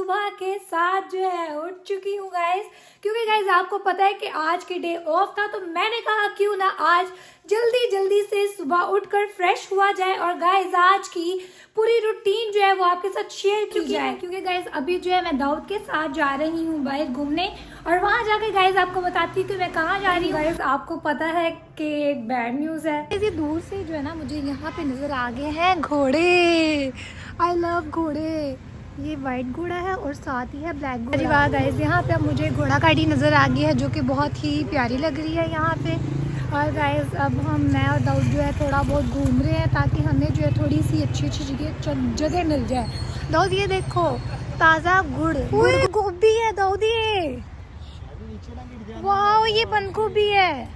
सुबह के साथ जो है उठ चुकी हूँ गाइस, क्योंकि गाइस आपको पता है कि आज के डे ऑफ था, तो मैंने कहा क्यों ना आज जल्दी से सुबह उठकर फ्रेश हुआ जाए और गाइस आज की पूरी रूटीन जो है वो आपके साथ शेयर की जाए। क्योंकि गाइस अभी जो है मैं दाऊद के साथ जा रही हूँ बाहर घूमने और वहाँ जाके गाइस आपको बताती हूँ कि मैं कहाँ जा रही हूँ। गाइस आपको पता है कि एक बैड न्यूज़ है। इसी दूर से जो है ना मुझे यहाँ पे नजर आ गए हैं घोड़े। आई लव घोड़े। ये वाइट घोड़ा है और साथ ही है ब्लैक घोड़ा। वाह गाइस, यहाँ पे अब मुझे घोड़ा गाड़ी नज़र आ गई है जो कि बहुत ही प्यारी लग रही है यहाँ पे। और गाइस अब मैं और दाऊद जो है थोड़ा बहुत घूम रहे हैं ताकि हमें जो है थोड़ी सी अच्छी जगह मिल जाए। दाऊद ये देखो ताज़ा गुड़ गोभी है दाऊद, ये वाह ये बंद गोभी है।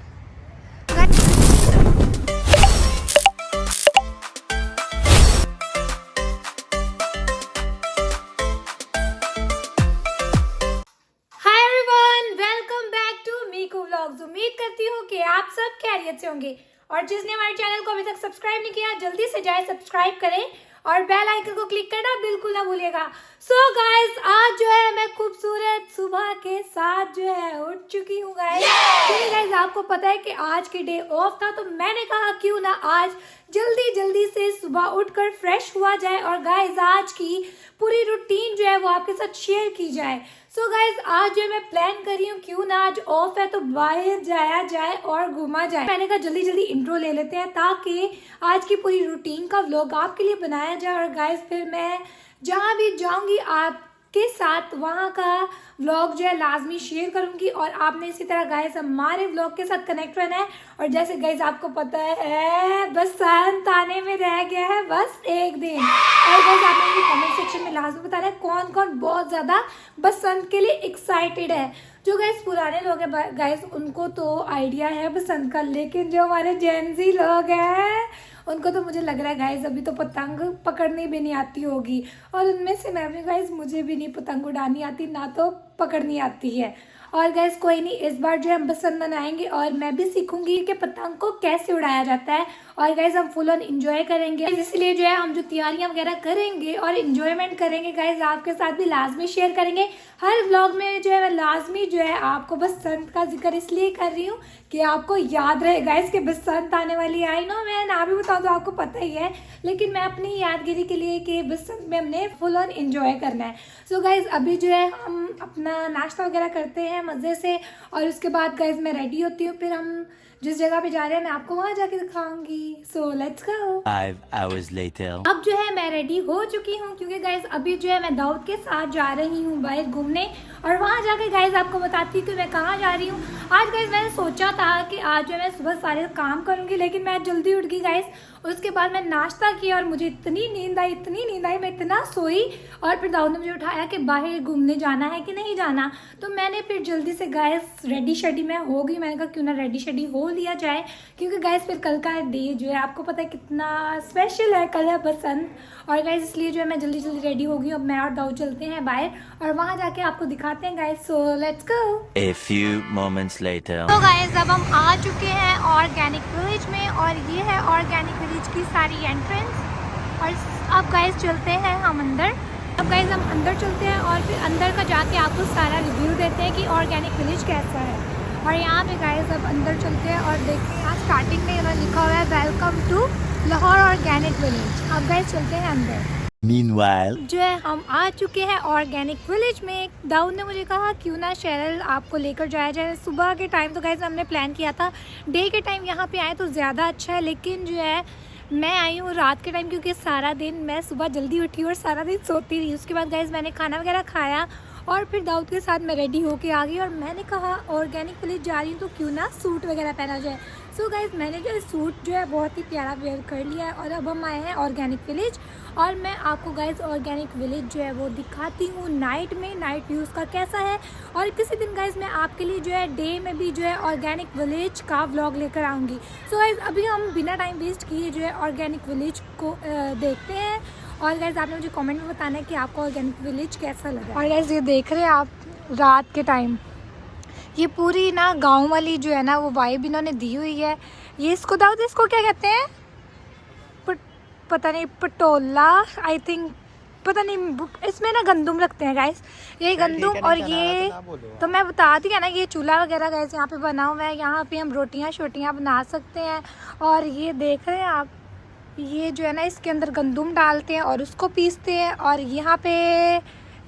उम्मीद करती हूँ कि आप सब खैरियत से होंगे और जिसने हमारे चैनल को अभी तक सब्सक्राइब नहीं किया जल्दी से जाए सब्सक्राइब करें और बेल आइकन को क्लिक करना बिल्कुल ना भूलिएगा। सो गाइस आज जो है मैं खूबसूरत सुबह के साथ जो है उठ चुकी हूँ गाइस, क्योंकि गाइस आपको पता है कि आज के डे ऑफ था, तो मैंने कहा क्यों ना आज जल्दी से सुबह उठकर फ्रेश हुआ जाए और गाइस आज की पूरी रूटीन जो है वो आपके साथ शेयर की जाए। सो गाइस आज जो मैं प्लान कर रही हूँ क्यों ना आज ऑफ है तो बाहर जाया जाए और घूमा जाए। मैंने कहा जल्दी इंट्रो ले लेते हैं ताकि आज की पूरी रूटीन का व्लॉग आपके लिए बनाया जाए और गाइस फिर मैं जहाँ भी जाऊँगी आपके साथ वहाँ का व्लॉग जो है लाजमी शेयर करूँगी और आपने इसी तरह गाइस हमारे व्लॉग के साथ कनेक्ट रहना है। और जैसे गाइस आपको पता है बसंत आने में रह गया है बस एक दिन, और गाइस आपने मुझे कमेंट सेक्शन में लाजमी बताना है कौन कौन बहुत ज़्यादा बसंत के लिए एक्साइटेड है। जो गाइस पुराने लोग हैं गाइस उनको तो आइडिया है बसंत का, लेकिन जो हमारे जेनजी लोग हैं उनको तो मुझे लग रहा है गाइस अभी तो पतंग पकड़नी भी नहीं आती होगी, और उनमें से मैं भी गाइस मुझे भी नहीं पतंग उड़ानी आती ना तो पकड़नी आती है। और गाइस कोई नहीं, इस बार जो है हम बसंत मनाएंगे और मैं भी सीखूंगी कि पतंग को कैसे उड़ाया जाता है और गाइस हम फुल ऑन एंजॉय करेंगे। इसलिए जो है हम जो तैयारियां वगैरह करेंगे और एंजॉयमेंट करेंगे गाइस आपके साथ भी लाजमी शेयर करेंगे। हर व्लॉग में जो है मैं लाजमी जो है आपको बसंत का जिक्र इसलिए कर रही हूँ कि आपको याद रहे गाइस कि बसंत आने वाली है। आई नो मैं ना भी बताऊँ तो आपको पता ही है, लेकिन मैं अपनी यादगिरी के लिए कि बसंत में हमने फुल ऑन एंजॉय करना है। सो गाइस अभी जो है हम अपना नाश्ता वगैरह करते हैं मज़े से और उसके बाद गाइस मैं रेडी होती हूँ, फिर हम जिस जगह पे जा रहे हैं मैं आपको वहाँ जाके दिखाऊंगी। So let's go. 5 hours later. अब जो है मैं रेडी हो चुकी हूँ क्योंकि गाइस अभी जो है मैं दाऊद के साथ जा रही हूँ बाहर घूमने और वहाँ जाके गाइस आपको बताती हूँ कि मैं कहाँ जा रही हूँ। आज गाइस मैंने सोचा था कि आज जो है मैं सुबह सारे काम करूँगी, लेकिन मैं जल्दी उठ गई गाइस। उसके बाद मैं नाश्ता किया और मुझे इतनी नींद आई मैं इतना सोई और फिर दाऊद ने मुझे उठाया कि बाहर घूमने जाना है कि नहीं जाना, तो मैंने फिर जल्दी से गाइस रेडी शेडी मैं हो गई। मैंने कहा क्यों ना रेडी शेडी हो लिया जाए, क्योंकि गाइस फिर कल का डे जो है आपको पता है कितना स्पेशल है, कल है बसंत। और गाइस इसलिए जो है मैं जल्दी रेडी हो गई। अब मैं और दाऊद चलते हैं बाहर और वहाँ जाके आपको दिखाते हैं guys. So let's go. A few moments later. तो गाइस अब हम आ चुके हैं ऑर्गेनिक विलेज में और ये है ऑर्गेनिक विलेज की सारी एंट्रेंस। और अब गाइस चलते हैं हम अंदर। अब गाइस हम अंदर चलते हैं और फिर अंदर का जाके आपको सारा रिव्यू देते हैं कि ऑर्गेनिक विलेज कैसा है। और यहाँ पे गाइस अब अंदर चलते हैं और देखते हैं यहाँ स्टार्टिंग में यहाँ लिखा हुआ है welcome to Lahore organic village. अब गाइस चलते हैं अंदर। Meanwhile, जो है हम आ चुके हैं ऑर्गेनिक विलेज में। दाऊद ने मुझे कहा क्यों ना शेरल आपको लेकर जाया जाए। सुबह के टाइम तो गाइस हमने प्लान किया था डे के टाइम यहाँ पे आए तो ज़्यादा अच्छा है, लेकिन जो है मैं आई हूँ रात के टाइम क्योंकि सारा दिन मैं सुबह जल्दी उठी और सारा दिन सोती रही। उसके बाद गाइस मैंने खाना वगैरह खाया और फिर दाऊद के साथ मैं रेडी होके आ गई और मैंने कहा ऑर्गेनिक विलेज जा रही हूँ तो क्यों ना सूट वगैरह पहना जाए। सो गाइस मैंने जो सूट जो है बहुत ही प्यारा वेयर कर लिया है और अब हम आए हैं ऑर्गेनिक विलेज और मैं आपको गाइस ऑर्गेनिक विलेज जो है वो दिखाती हूँ नाइट में, नाइट व्यूज़ का कैसा है। और किसी दिन गाइस मैं आपके लिए जो है डे में भी जो है ऑर्गेनिक विलेज का व्लॉग लेकर आऊँगी। सो गाइस अभी हम बिना टाइम वेस्ट किए जो है ऑर्गेनिक विलेज को देखते हैं और गाइस आपने मुझे कमेंट में बताना है कि आपको ऑर्गेनिक विलेज कैसा लगा। और गाइस ये देख रहे हैं आप रात के टाइम ये पूरी ना गांव वाली जो है ना वो वाइब इन्होंने दी हुई है। ये इसको दाऊद इसको क्या कहते हैं? पता नहीं, पटोला आई थिंक पता नहीं इसमें ना गंदम रखते हैं गाइस, ये गंदम और ये तो मैं बताती है ना, ये चूल्हा वगैरह गाइस यहाँ पे बना हुआ है, यहाँ पे हम रोटियाँ शोटियाँ बना सकते हैं। और ये देख रहे हैं आप, ये जो है ना इसके अंदर गंदम डालते हैं और उसको पीसते हैं। और यहाँ पे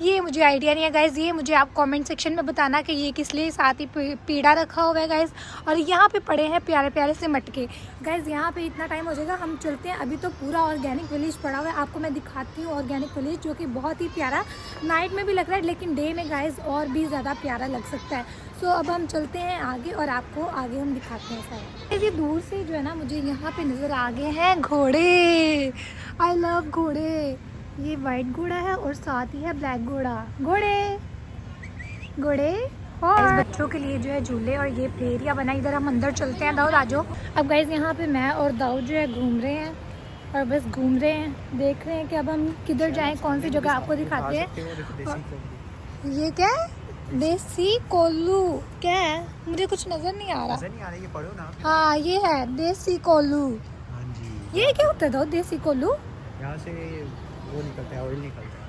ये मुझे आइडिया नहीं है गाइज़, ये मुझे आप कमेंट सेक्शन में बताना कि ये किस लिए साथ ही पीड़ा रखा हुआ है गाइज़। और यहाँ पे पड़े हैं प्यारे प्यारे से मटके गाइज़। यहाँ पे इतना टाइम हो जाएगा, हम चलते हैं। अभी तो पूरा ऑर्गेनिक विलेज पड़ा हुआ है, आपको मैं दिखाती हूँ ऑर्गेनिक विलेज, जो कि बहुत ही प्यारा नाइट में भी लग रहा है, लेकिन डे में गाइज़ और भी ज़्यादा प्यारा लग सकता है। सो अब हम चलते हैं आगे और आपको आगे हम दिखाते हैं सारा। ये दूर से जो है ना मुझे यहाँ पे नज़र आ गए हैं घोड़े। आई लव घोड़े। ये वाइट घोड़ा है और साथ ही है ब्लैक घोड़ा। घोड़े घोड़े और बच्चों के लिए जो है झूले और ये प्ले एरिया बना। इधर हम अंदर चलते हैं, दाऊद आ जाओ। अब गाइस यहाँ पे मैं और दाऊद जो है घूम रहे हैं और बस घूम रहे हैं, देख रहे हैं कि अब हम किधर जाएं, कौन सी जगह आपको दिखाते हैं। ये क्या है? देसी कोल्लू क्या है? मुझे कुछ नजर नहीं आ रहा। ये पढ़ो ना। हाँ ये है देसी कोल्लू। हाँ जी। ये क्या होता है दाऊद देसी कोल्लू? यहाँ से वो निकलता है, ऑयल निकलता है।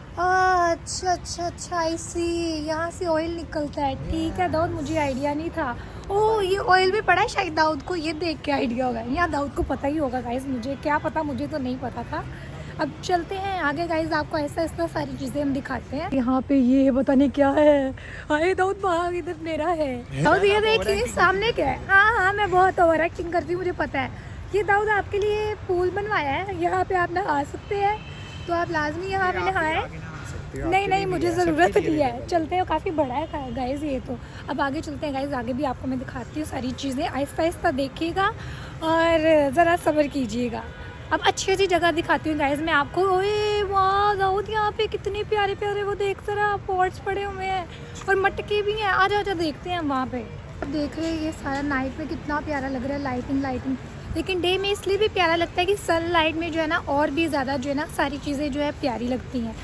अच्छा इसी यहाँ से ऑयल निकलता है। ठीक है दाऊद, मुझे आइडिया नहीं था। ओह ये ऑयल भी पड़ा है शायद दाऊद को, ये देख के आइडिया होगा, यहाँ दाऊद को पता ही होगा गाइस, मुझे क्या पता, मुझे तो नहीं पता था। अब चलते हैं आगे गाइस, आपको ऐसा ऐसा सारी चीज़ें हम दिखाते हैं। यहाँ पे ये पता नहीं क्या है। हाय दाऊद भाग, इधर मेरा है। दाऊद ये देखिए सामने क्या है। हाँ मैं बहुत ओवर एक्टिंग करती हूँ, मुझे पता है। ये दाऊद आपके लिए पूल बनवाया है, यहाँ पे आप नहा सकते हैं, तो आप लाजमी यहाँ पे नहाए। नहीं मुझे ज़रूरत नहीं है, चलते हैं। काफ़ी बड़ा है गाइस ये तो। अब आगे चलते हैं गाइस, आगे भी आपको मैं दिखाती हूँ सारी चीज़ें। आहिस्ता आहिस्ता देखिएगा और ज़रा सब्र कीजिएगा। अब अच्छी अच्छी जगह दिखाती हूँ गाइस मैं आपको। ओए वाह दाऊद, यहाँ पे कितने प्यारे प्यारे वो देख जरा पॉट्स पड़े हुए हैं और मटके भी हैं। आजा देखते हैं वहाँ पे। अब देख रहे हैं ये सारा नाइट में कितना प्यारा लग रहा है, लाइटिंग। लेकिन डे में इसलिए भी प्यारा लगता है कि सनलाइट में जो है ना और भी ज़्यादा जो है ना सारी चीज़ें जो है प्यारी लगती हैं।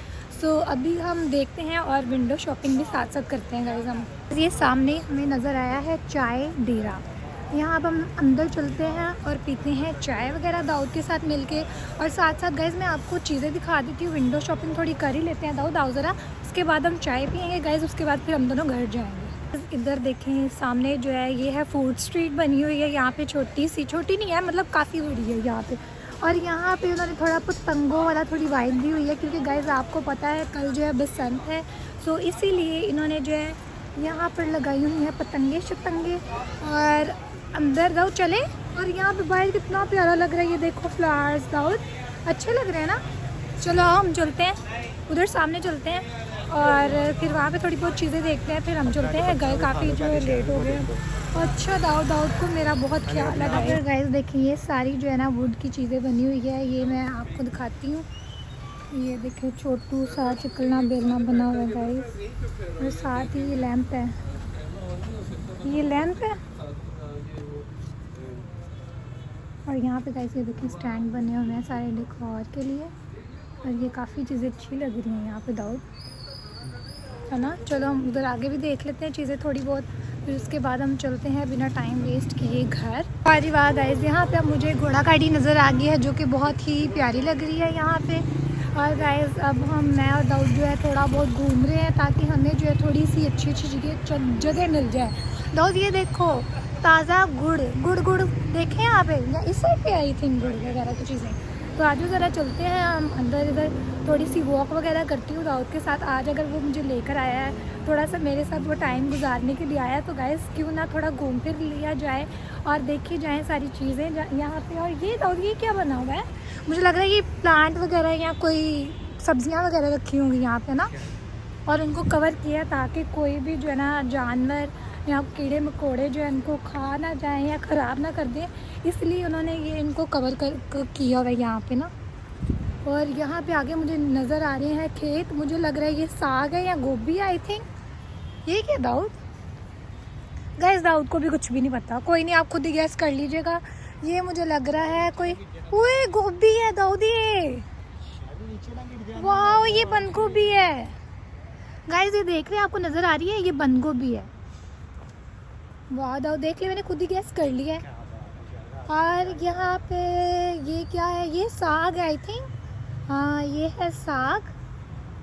सो अभी हम देखते हैं और विंडो शॉपिंग भी साथ साथ करते हैं गाइस हम। ये सामने हमें नज़र आया है चाय डेरा, यहाँ अब हम अंदर चलते हैं और पीते हैं चाय वगैरह दाऊद के साथ मिलके। और साथ साथ गाइस मैं आपको चीज़ें दिखा देती हूँ, विंडो शॉपिंग थोड़ी कर ही लेते हैं दाऊद, आओ ज़रा। उसके बाद हम चाय पियेंगे गाइस, उसके बाद फिर हम दोनों घर जाएंगे। इधर देखें सामने जो है ये है फूड स्ट्रीट बनी हुई है, यहाँ पे छोटी नहीं है, मतलब काफ़ी बड़ी है यहाँ पे। और यहाँ पे उन्होंने थोड़ा पतंगों वाला थोड़ी वाइब दी हुई है, क्योंकि गाइस आपको पता है कल जो है बसंत है, सो इसीलिए इन्होंने जो है यहाँ पर लगाई हुई है पतंगे शतंगे। और अंदर दाऊद चले, और यहाँ पे बाहर कितना प्यारा लग रहा है, ये देखो फ्लावर्स दाऊद अच्छे लग रहे हैं ना। चलो हम चलते हैं उधर सामने चलते हैं और फिर वहाँ पे थोड़ी बहुत चीज़ें देखते हैं, फिर हम चलते हैं। गए काफ़ी जो है लेट हो गए। अच्छा दाऊद को मेरा बहुत ख्याल है गाइस। देखिए ये सारी जो है ना वुड की चीज़ें बनी हुई है, ये मैं आपको दिखाती हूँ। ये देखिए छोटू सा चिकलना बेलना बना हुआ है गाइस, और साथ ही ये लैंप है, ये लैंप है। और यहाँ पे गाइस ये देखिए स्टैंड बने हुए हैं सारे डेकोर के लिए, और ये काफ़ी चीज़ें अच्छी लग रही हैं यहाँ पे दाऊद, है ना। चलो हम उधर आगे भी देख लेते हैं चीज़ें थोड़ी बहुत, फिर उसके बाद हम चलते हैं बिना टाइम वेस्ट किए घर। वारी वाह गाइस, यहाँ पे अब मुझे घोड़ा गाड़ी नज़र आ गई है, जो कि बहुत ही प्यारी लग रही है यहाँ पे। और गाइस अब मैं और दाऊद जो है थोड़ा बहुत घूम रहे हैं, ताकि हमें जो है थोड़ी सी अच्छी जगह मिल जाए। दाऊद ये देखो ताज़ा गुड़ देखें यहाँ पे, या इस साइड पे आई थिंक गुड़ वगैरह की चीज़ें। तो आज ज़रा चलते हैं हम अंदर, इधर थोड़ी सी वॉक वगैरह करती हूँ दाऊद के साथ। आज अगर वो मुझे लेकर आया है थोड़ा सा मेरे साथ वो टाइम गुजारने के लिए आया, तो गाइस क्यों ना थोड़ा घूम फिर लिया जाए और देखी जाए सारी चीज़ें यहाँ पे। और ये दाऊद ये क्या बना हुआ है, मुझे लग रहा है ये प्लांट वगैरह या कोई सब्जियाँ वगैरह रखी होंगी यहाँ पे ना, और उनको कवर किया ताकि कोई भी जो है ना जानवर या कीड़े मकोड़े जो है इनको खा ना जाएं या ख़राब ना कर दें, इसलिए उन्होंने ये इनको कवर किया हुआ है यहाँ पे ना। और यहाँ पे आगे मुझे नज़र आ रहे हैं खेत, मुझे लग रहा है ये साग है या गोभी है आई थिंक। ये क्या दाऊद? गाइस दाऊद को भी कुछ भी नहीं पता, कोई नहीं आप खुद ही गैस कर लीजिएगा। ये मुझे लग रहा है कोई, ओए गोभी है दाऊद, ये वाह ये बंद गोभी है गाइस, ये देख रहे हैं आपको नज़र आ रही है, ये बंद गोभी है। वाह दाऊद देख ले, मैंने खुद ही गैस कर लिया है। और यहाँ पे ये क्या है, ये साग है आई थिंक, हाँ ये है साग।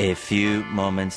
A few moments